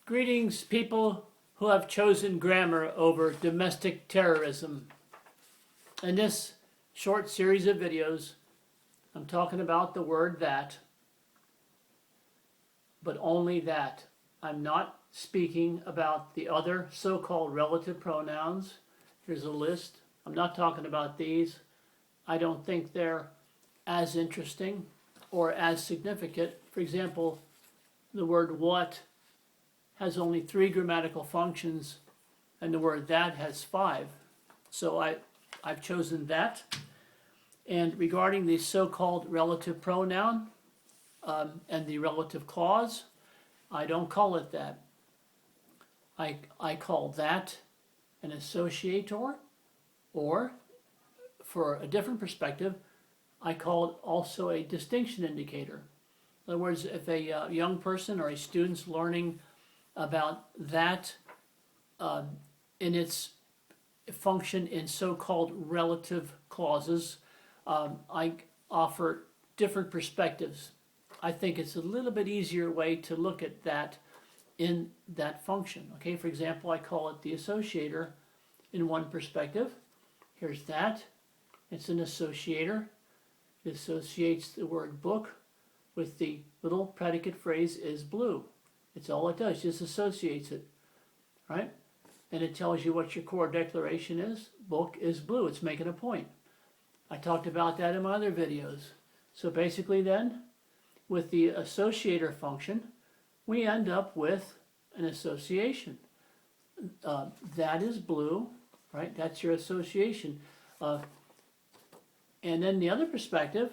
Greetings, people who have chosen grammar over domestic terrorism. In this short series of videos, I'm talking about the word that, but only that. I'm not speaking about the other so-called relative pronouns. Here's a list. I'm not talking about these. I don't think they're as interesting or as significant. For example, the word what has only 3 grammatical functions, and the word that has 5. So I've chosen that. And regarding the so-called relative pronoun and the relative clause, I don't call it that. I call that an associator, or for a different perspective, I call it also a distinction indicator. In other words, if a young person or a student's learning about that in its function in so-called relative clauses, I offer different perspectives. I think it's a little bit easier way to look at that in that function. Okay, for example, I call it the associator in one perspective. Here's that. It's an associator. It associates the word book with the little predicate phrase is blue. It's all it does, just associates it, right? And it tells you what your core declaration is. Book is blue. It's making a point. I talked about that in my other videos. So basically then, with the associator function, we end up with an association. That is blue, right? That's your association. And then the other perspective,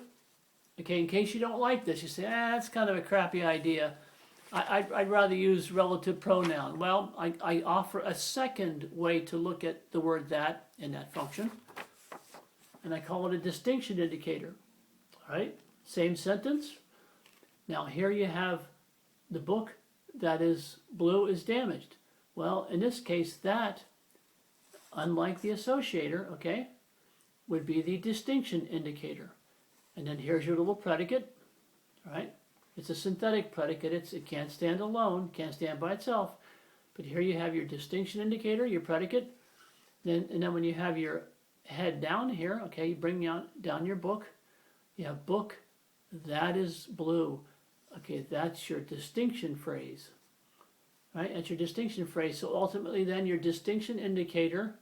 okay, in case you don't like this, you say, that's kind of a crappy idea. I'd rather use relative pronoun. Well, I offer a second way to look at the word that in that function, and I call it a distinction indicator. All right, same sentence. Now here you have the book that is blue is damaged. Well, in this case, that, unlike the associator, okay, would be the distinction indicator. And then here's your little predicate, all right? It's a synthetic predicate. It can't stand alone, can't stand by itself. But here you have your distinction indicator, your predicate. And then when you have your head down here, okay, you bring down your book. You have book, that is blue. Okay, that's your distinction phrase. Right? That's your distinction phrase. So ultimately then your distinction indicator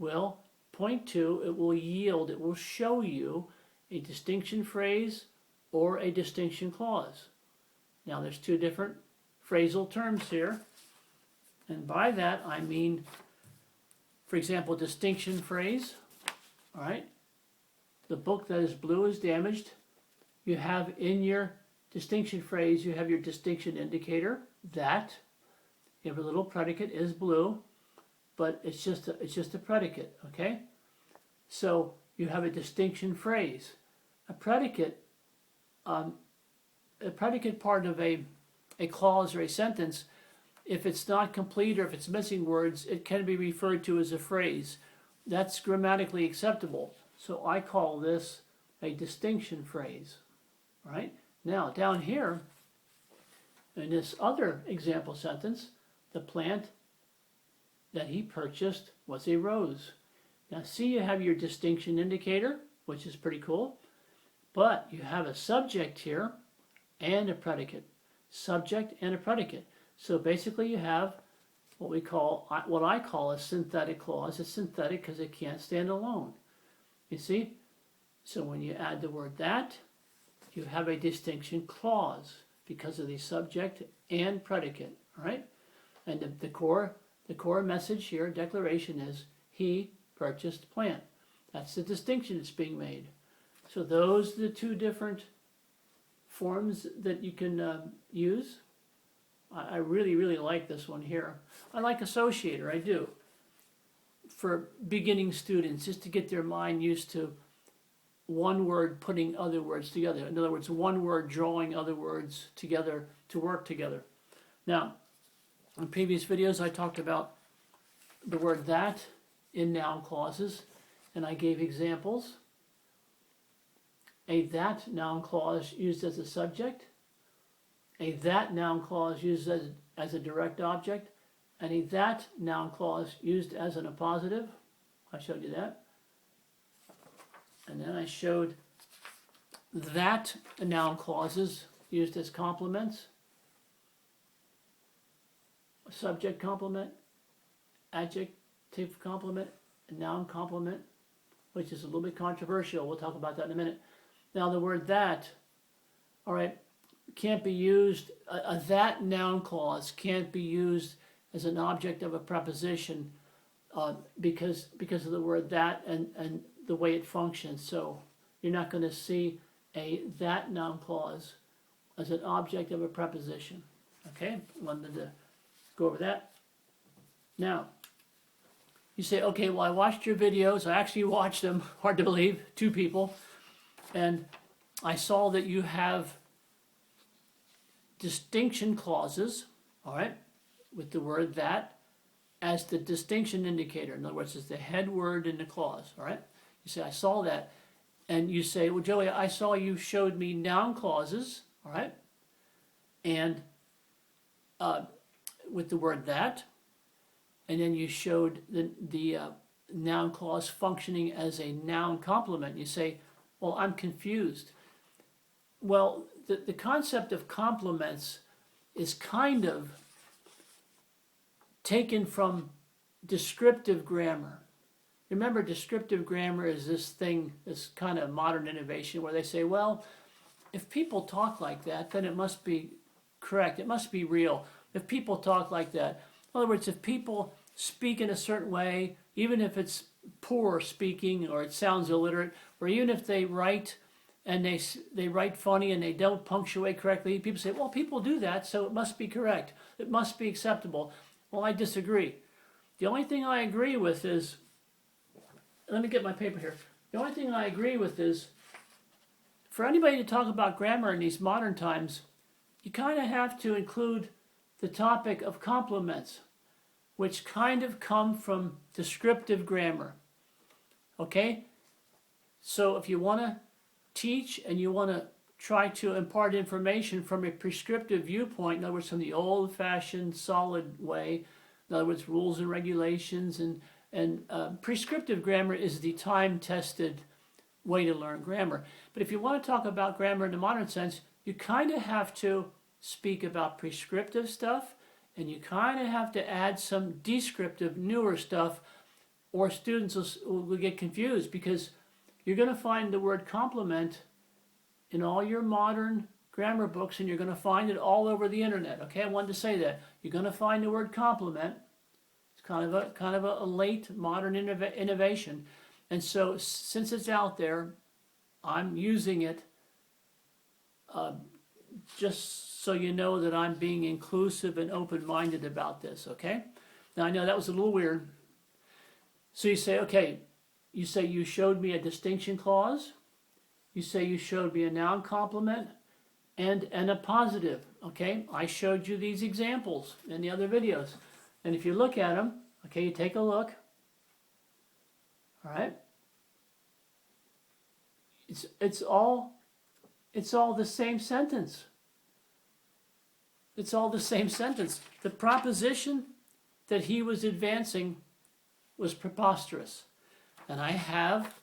will point to, it will yield, it will show you a distinction phrase or a distinction clause. Now there's 2 different phrasal terms here, and by that I mean, for example, distinction phrase. All right, the book that is blue is damaged. You have in your distinction phrase, you have your distinction indicator, that. You have a little predicate is blue, but it's just a predicate. Okay, so you have a distinction phrase. A predicate part of a clause or a sentence, if it's not complete or if it's missing words, it can be referred to as a phrase. That's grammatically acceptable. So I call this a distinction phrase. Right? Now down here, in this other example sentence, the plant that he purchased was a rose. Now see, you have your distinction indicator, which is pretty cool. But you have a subject here and a predicate. Subject and a predicate. So basically you have what I call a synthetic clause. It's synthetic because it can't stand alone. You see? So when you add the word that, you have a distinction clause because of the subject and predicate. All right? And the core message here, declaration, is he purchased plant. That's the distinction that's being made. So those are the 2 different forms that you can use. I really, really like this one here. I like associator, I do. For beginning students, just to get their mind used to one word putting other words together. In other words, one word drawing other words together to work together. Now, in previous videos, I talked about the word that in noun clauses, and I gave examples. A that noun clause used as a subject, a that noun clause used as a direct object, and a that noun clause used as an appositive. I showed you that. And then I showed that noun clauses used as complements. Subject complement, adjective complement, noun complement, which is a little bit controversial. We'll talk about that in a minute. Now the word that, all right, can't be used, a that noun clause can't be used as an object of a preposition because of the word that and the way it functions. So you're not going to see a that noun clause as an object of a preposition. Okay, wanted to go over that. Now, you say, okay, well, I watched your videos. I actually watched them, hard to believe, 2 people. And I saw that you have distinction clauses, all right, with the word that as the distinction indicator. In other words, it's the head word in the clause, all right? You say, I saw that. And you say, well, Joey, I saw you showed me noun clauses, all right? And with the word that, and then you showed the noun clause functioning as a noun complement. You say, well, I'm confused. Well, the concept of complements is kind of taken from descriptive grammar. Remember, descriptive grammar is this thing, this kind of modern innovation where they say, well, if people talk like that, then it must be correct. It must be real. If people talk like that. In other words, if people speak in a certain way, even if it's poor speaking or it sounds illiterate, or even if they write and they write funny and they don't punctuate correctly, people say, well, people do that, so it must be correct. It must be acceptable. Well, I disagree. The only thing I agree with is, let me get my paper here. The only thing I agree with is, for anybody to talk about grammar in these modern times, you kind of have to include the topic of complements, which kind of come from descriptive grammar. Okay? So if you want to teach and you want to try to impart information from a prescriptive viewpoint, in other words, from the old-fashioned, solid way, in other words, rules and regulations, and prescriptive grammar is the time-tested way to learn grammar. But if you want to talk about grammar in the modern sense, you kind of have to speak about prescriptive stuff, and you kind of have to add some descriptive, newer stuff, or students will get confused, because you're going to find the word complement in all your modern grammar books, and you're going to find it all over the internet. Okay, I wanted to say that. You're going to find the word complement. It's kind of a late modern innovation. And so since it's out there, I'm using it just so you know that I'm being inclusive and open-minded about this, okay? Now, I know that was a little weird. So you say, okay, you say you showed me a distinction clause. You say you showed me a noun complement and a positive, okay? I showed you these examples in the other videos. And if you look at them, okay, you take a look, all right? It's all the same sentence. It's all the same sentence. The proposition that he was advancing was preposterous. And I have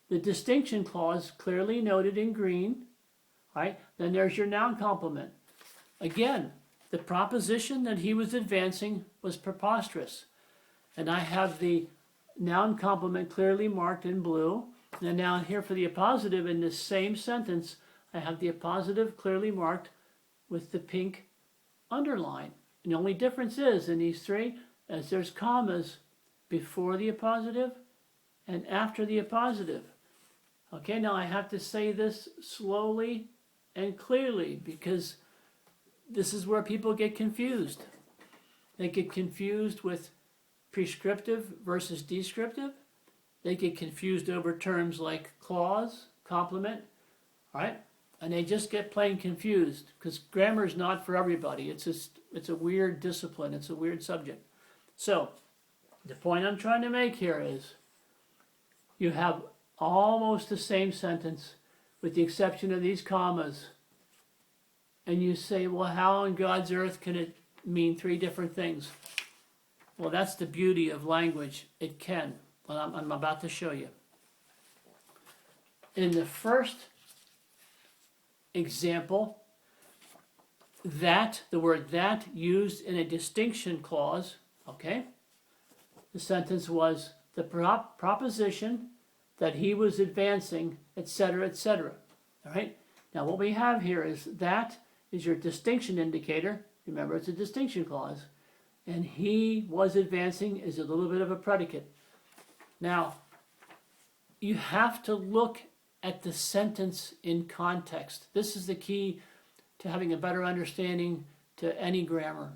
the distinction clause clearly noted in green, right? Then there's your noun complement. Again, the proposition that he was advancing was preposterous. And I have the noun complement clearly marked in blue. And then down here for the appositive in this same sentence, I have the appositive clearly marked with the pink underline. And the only difference is in these three, as there's commas before the appositive and after the appositive. Okay, now I have to say this slowly and clearly, because this is where people get confused. They get confused with prescriptive versus descriptive. They get confused over terms like clause, complement, right? And they just get plain confused, because grammar is not for everybody. It's a weird discipline. It's a weird subject. So the point I'm trying to make here is you have almost the same sentence with the exception of these commas. And you say, well, how on God's earth can it mean three different things. Well, that's the beauty of language. It can. Well, I'm about to show you. In the first example, that, the word that used in a distinction clause, okay? The sentence was the proposition that he was advancing, etc., etc. All right? Now what we have here is that is your distinction indicator. Remember, it's a distinction clause. And he was advancing is a little bit of a predicate. Now, you have to look at the sentence in context. This is the key to having a better understanding to any grammar.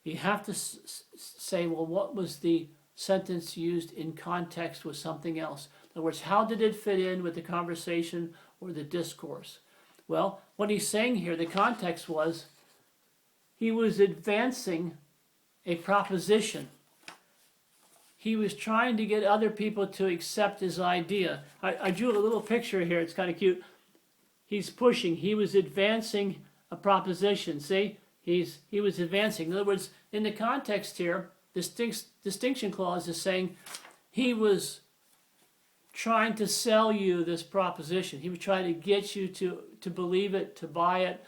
You have to say, well, what was the sentence used in context with something else? In other words, how did it fit in with the conversation or the discourse? Well, what he's saying here, the context was he was advancing a proposition. He was trying to get other people to accept his idea. I drew a little picture here. It's kind of cute. He's pushing. He was advancing a proposition. See? He was advancing. In other words, in the context here, distinction clause is saying he was trying to sell you this proposition. He was trying to get you to believe it, to buy it,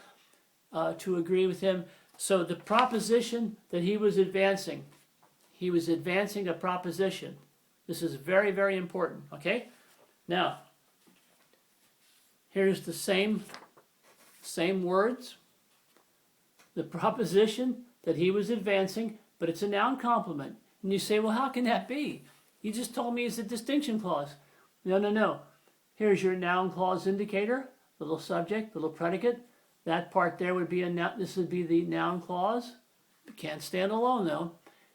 to agree with him. So the proposition that he was advancing a proposition. This is very, very important, okay? Now, here's the same words. The proposition that he was advancing, but it's a noun complement. And you say, well, how can that be? You just told me it's a distinction clause. No. Here's your noun clause indicator, little subject, little predicate. That part there would be a noun. This would be the noun clause. It can't stand alone though.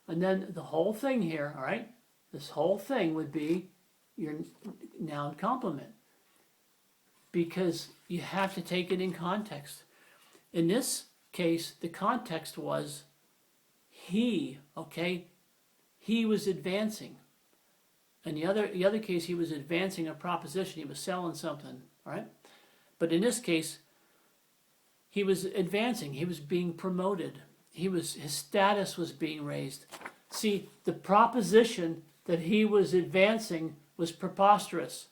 And then the whole thing here, all right? This whole thing would be your noun complement. Because you have to take it in context. In this case, the context was he, okay? He was advancing. In the other case, he was advancing a proposition. He was selling something, all right? But in this case, he was advancing. He was being promoted. His status was being raised. See, the proposition that he was advancing was preposterous.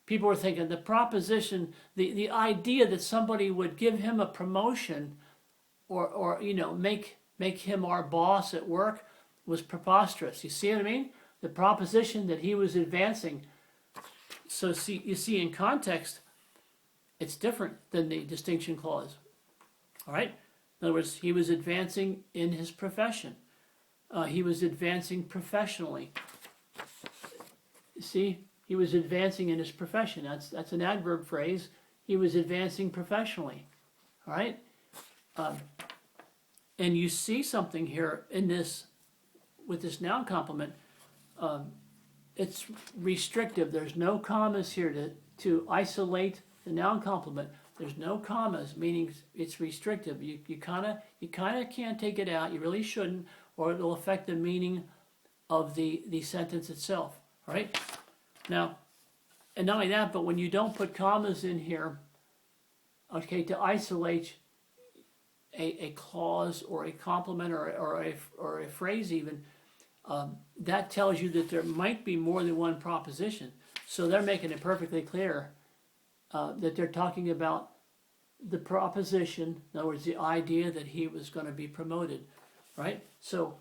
People were thinking the proposition, the idea that somebody would give him a promotion or make him our boss at work was preposterous. You see what I mean? The proposition that he was advancing. So you see in context, it's different than the distinction clause. All right? In other words, he was advancing in his profession. He was advancing professionally. See? He was advancing in his profession. That's an adverb phrase. He was advancing professionally. All right? And you see something here in this, with this noun complement. It's restrictive. There's no commas here to isolate the noun complement. There's no commas, meaning it's restrictive. You kind of can't take it out. You really shouldn't, or it will affect the meaning of the sentence itself. All right? Now, and not only that, but when you don't put commas in here, okay, to isolate a clause or a complement or a phrase even, that tells you that there might be more than one proposition. So they're making it perfectly clear that they're talking about the proposition, in other words, the idea that he was going to be promoted, right? So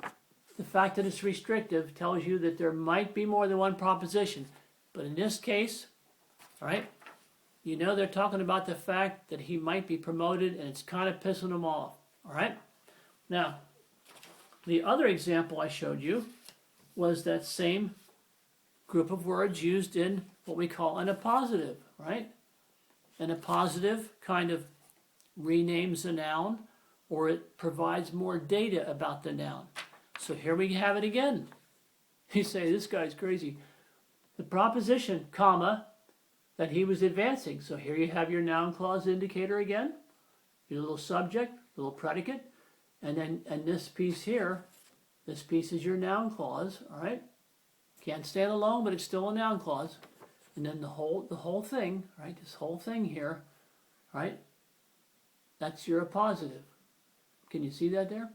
the fact that it's restrictive tells you that there might be more than one proposition. But in this case, all right, you know they're talking about the fact that he might be promoted, and it's kind of pissing them off, all right? Now, the other example I showed you was that same group of words used in what we call an appositive, right? An appositive kind of renames a noun, or it provides more data about the noun. So here we have it again. You say, this guy's crazy. The proposition, comma, that he was advancing. So here you have your noun clause indicator again, your little subject, little predicate, and this piece here, this piece is your noun clause, all right? Can't stand alone, but it's still a noun clause. And then the whole thing, right? This whole thing here, right? That's your appositive. Can you see that there?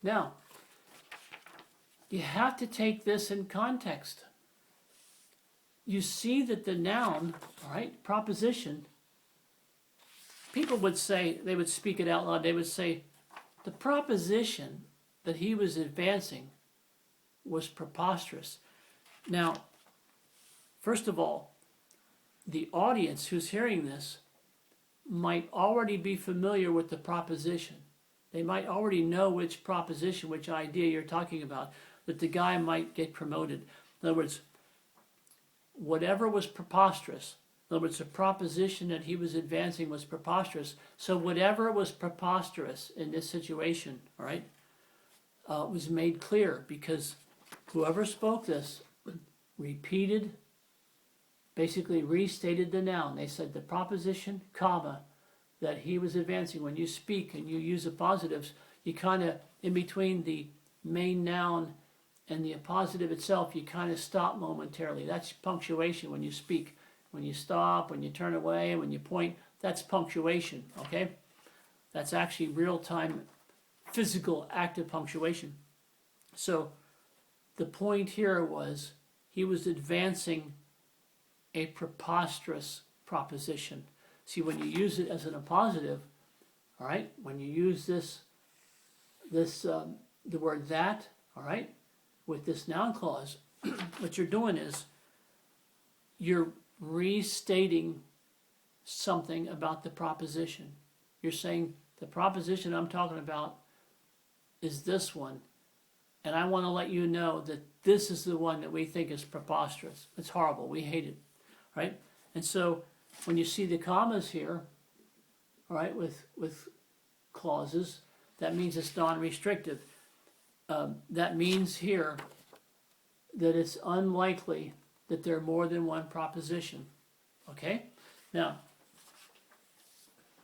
Now, you have to take this in context. You see that the noun, all right, proposition, people would say, they would speak it out loud, they would say, the proposition that he was advancing was preposterous. Now, first of all, the audience who's hearing this might already be familiar with the proposition. They might already know which proposition, which idea you're talking about, that the guy might get promoted. In other words, whatever was preposterous, in other words, the proposition that he was advancing was preposterous. So whatever was preposterous in this situation, all right, was made clear because whoever spoke this repeated, basically restated the noun. They said the proposition, comma, that he was advancing. When you speak and you use appositives, you kind of, in between the main noun and the appositive itself, you kind of stop momentarily. That's punctuation when you speak. When you stop, when you turn away, when you point, that's punctuation, okay? That's actually real-time physical active punctuation. So the point here was he was advancing a preposterous proposition. See, when you use it as an appositive, all right, when you use the word that, all right, with this noun clause, what you're doing is you're restating something about the proposition. You're saying the proposition I'm talking about is this one, and I want to let you know that this is the one that we think is preposterous. It's horrible. We hate it, right? And so when you see the commas here, all right, with clauses, that means it's non-restrictive. That means here that it's unlikely that there are more than one proposition. Okay? Now,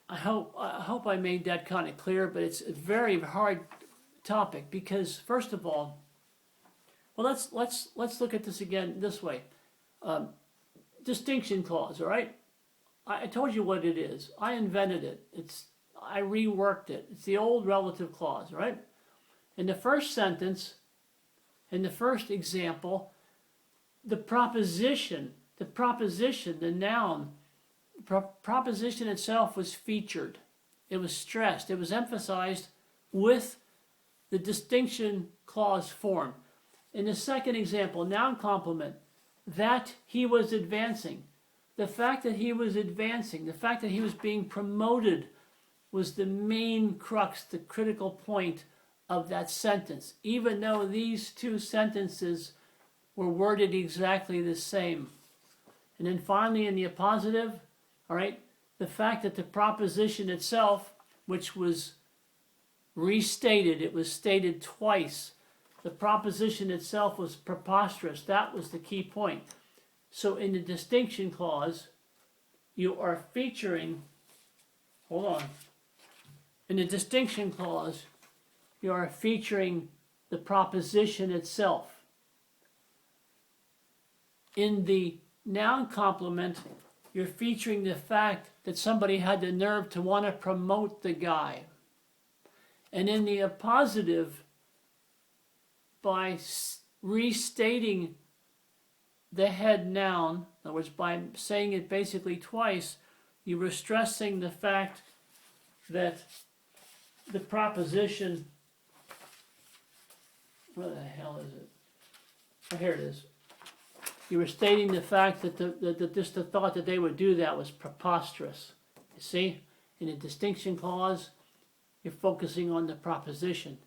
I hope I made that kind of clear, but it's a very hard topic because, first of all, well, let's look at this again this way. Distinction clause, all right? I told you what it is. I invented it. I reworked it. It's the old relative clause, right? In the first sentence, in the first example, the proposition, the noun, proposition itself was featured. It was stressed. It was emphasized with the distinction clause form. In the second example, noun complement, that he was advancing. The fact that he was advancing, the fact that he was being promoted was the main crux, the critical point of that sentence, even though these two sentences were worded exactly the same. And then finally in the appositive, all right, the fact that the proposition itself, which was restated, it was stated twice, the proposition itself was preposterous. That was the key point. So in the distinction clause, you are featuring, hold on, in the distinction clause, you are featuring the proposition itself. In the noun complement, you're featuring the fact that somebody had the nerve to want to promote the guy. And in the appositive, by restating the head noun, in other words, by saying it basically twice, you were stressing the fact that the proposition, where the hell is it? Oh, here it is. You were stating the fact that the thought that they would do that was preposterous. You see, in the distinction clause, you're focusing on the proposition.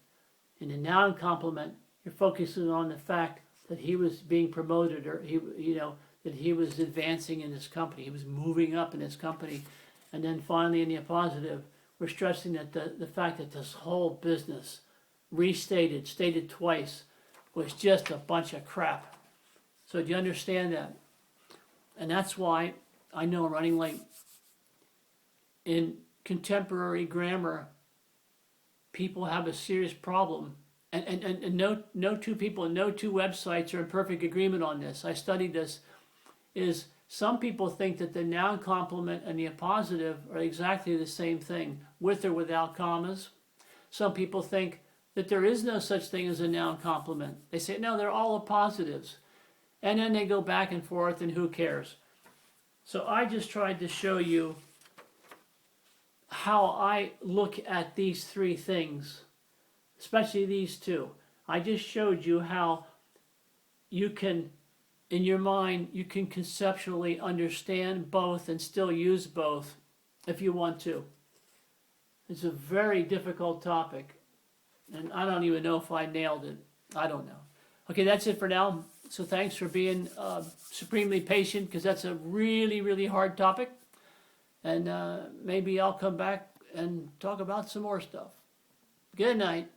In the noun complement, you're focusing on the fact that he was being promoted, or that he was advancing in his company. He was moving up in his company. And then finally, in the appositive, we're stressing that the fact that this whole business, stated twice, was just a bunch of crap. So do you understand that? And that's why I know I'm running late. In contemporary grammar, people have a serious problem. And no two people and no two websites are in perfect agreement on this. I studied this. Is some people think that the noun complement and the appositive are exactly the same thing, with or without commas. Some people think that there is no such thing as a noun complement. They say, no, they're all appositives. And then they go back and forth, and who cares? So I just tried to show you how I look at these three things, especially these two. I just showed you how you can, in your mind, you can conceptually understand both and still use both if you want to. It's a very difficult topic, and I don't even know if I nailed it. I don't know. Okay, that's it for now. So thanks for being supremely patient, because that's a really, really hard topic. And maybe I'll come back and talk about some more stuff. Good night.